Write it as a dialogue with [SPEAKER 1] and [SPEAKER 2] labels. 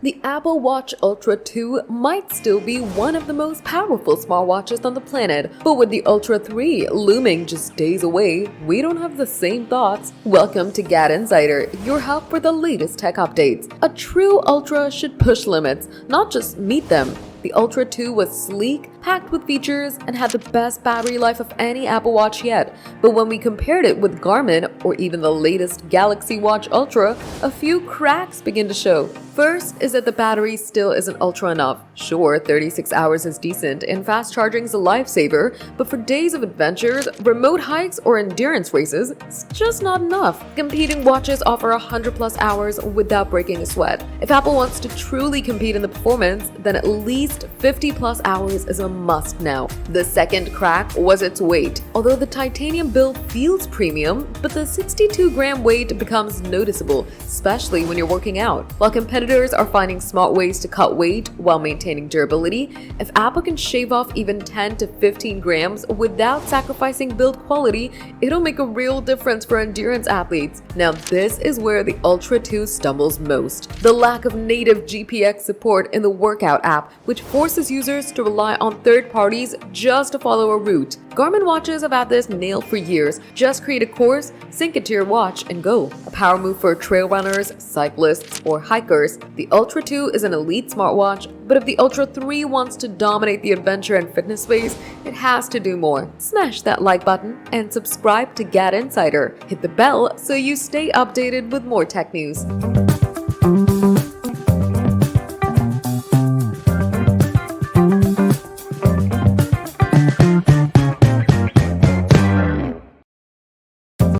[SPEAKER 1] The Apple Watch Ultra 2 might still be one of the most powerful smartwatches on the planet, but with the Ultra 3 looming just days away, we don't have the same thoughts. Welcome to GadInsider, your hub for the latest tech updates. A true Ultra should push limits, not just meet them. The Ultra 2 was sleek, packed with features, and had the best battery life of any Apple Watch yet. But when we compared it with Garmin or even the latest Galaxy Watch Ultra, a few cracks begin to show. First is that the battery still isn't ultra enough. Sure, 36 hours is decent and fast charging is a lifesaver, but for days of adventures, remote hikes, or endurance races, it's just not enough. Competing watches offer 100+ hours without breaking a sweat. If Apple wants to truly compete in the performance, then at least 50+ hours is a must now. The second crack was its weight. Although the titanium build feels premium, but the 62-gram weight becomes noticeable, especially when you're working out. While competitors are finding smart ways to cut weight while maintaining durability, if Apple can shave off even 10 to 15 grams without sacrificing build quality, it'll make a real difference for endurance athletes. Now this is where the Ultra 2 stumbles most. The lack of native GPX support in the workout app, which forces users to rely on third parties just to follow a route. Garmin watches have had this nailed for years. Just create a course, sync it to your watch, and go. A power move for trail runners, cyclists, or hikers. The Ultra 2 is an elite smartwatch, but if the Ultra 3 wants to dominate the adventure and fitness space, it has to do more. Smash that like button and subscribe to GadInsider. Hit the bell so you stay updated with more tech news.